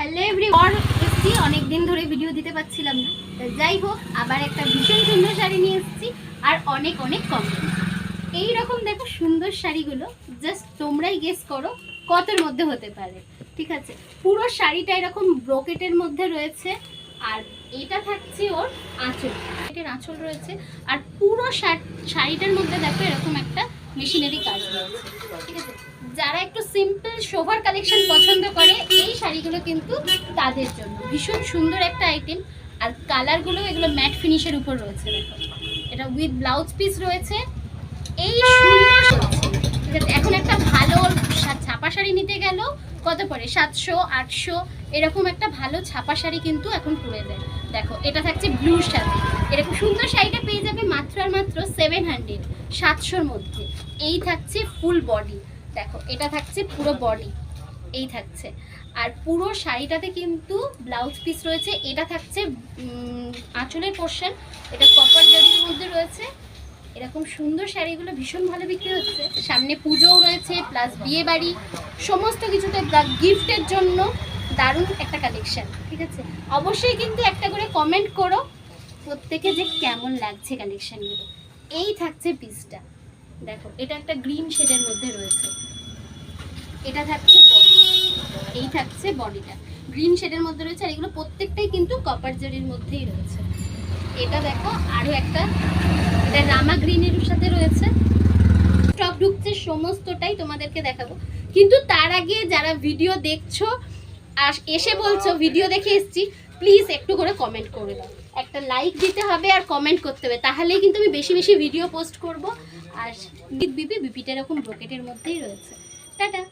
Hello everyone, এসেছি অনেক দিন ধরে ভিডিও দিতে পারছিলাম না, যাই হোক আবার একটা ভীষণ সুন্দর শাড়ি নিয়ে এসেছি আর অনেক অনেক কম। এই রকম দেখো সুন্দর শাড়িগুলো, জাস্ট তোমরাই গেস করো কতর মধ্যে হতে পারে। ঠিক আছে, পুরো শাড়িটা এরকম ব্রোকেটের মধ্যে রয়েছে আর এটা থাকছে ওর আঁচল, এটার আঁচল রয়েছে আর পুরো শাড়িটার মধ্যে দেখো এরকম একটা মেশিনারি কাজ রয়েছে। ঠিক আছে, যারা একটু সিম্পল সোভার কালেকশন পছন্দ করে এই শাড়িগুলো কিন্তু তাদের জন্য ভীষণ সুন্দর একটা আইটেম। আর কালারগুলো এগুলো ম্যাট ফিনিশের উপর রয়েছে, দেখো এটা উইথ ব্লাউজ পিস রয়েছে। এই সুন্দর, ঠিক আছে, এখন একটা ভালো ছাপা শাড়ি নিতে গেলেও কত পড়ে, 700-800 এরকম একটা ভালো ছাপা শাড়ি কিন্তু এখন পরে যায়। দেখো এটা থাকছে ব্লুর সাথে, এরকম সুন্দর শাড়িটা পেয়ে যাবে মাত্র আর মাত্র 700, 700-র মধ্যে। এই থাকছে ফুল বডি, দেখো এটা থাকছে পুরো বডি, এই থাকছে আর পুরো শাড়িটাতে কিন্তু ব্লাউজ পিস রয়েছে। এটা থাকছে আঁচলের পোর্শন, এটা কপার জারির মধ্যে রয়েছে। এরকম সুন্দর শাড়িগুলো ভীষণ ভালো বিক্রি হচ্ছে, সামনে পুজোও রয়েছে প্লাস বিয়ে বাড়ি সমস্ত কিছুতে গিফটের জন্য দারুণ একটা কালেকশন। ঠিক আছে, অবশ্যই কিন্তু একটা করে কমেন্ট করো প্রত্যেকে যে কেমন লাগছে কালেকশনগুলো। এই থাকছে পিসটা, দেখো এটা একটা গ্রিন শেডের মধ্যে রয়েছে, এটা থাকছে বডি, এই থাকছে বডিটা গ্রিন শেডের মধ্যে রয়েছে আর এগুলো প্রত্যেকটাই কিন্তু কপার জারির মধ্যেই রয়েছে। এটা দেখো আরও একটা, এটা রামা গ্রিনের সাথে রয়েছে। স্টক ঢুকছে, সমস্তটাই তোমাদেরকে দেখাবো, কিন্তু তার আগে যারা ভিডিও দেখছো আর এসে বলছো ভিডিও দেখে এসেছি, প্লিজ একটু করে কমেন্ট করে দাও, একটা লাইক দিতে হবে আর কমেন্ট করতে হবে, তাহলেই কিন্তু আমি বেশি বেশি ভিডিও পোস্ট করব। আর বিপিটা এরকম ব্রোকেটের মধ্যেই রয়েছে। টাটা।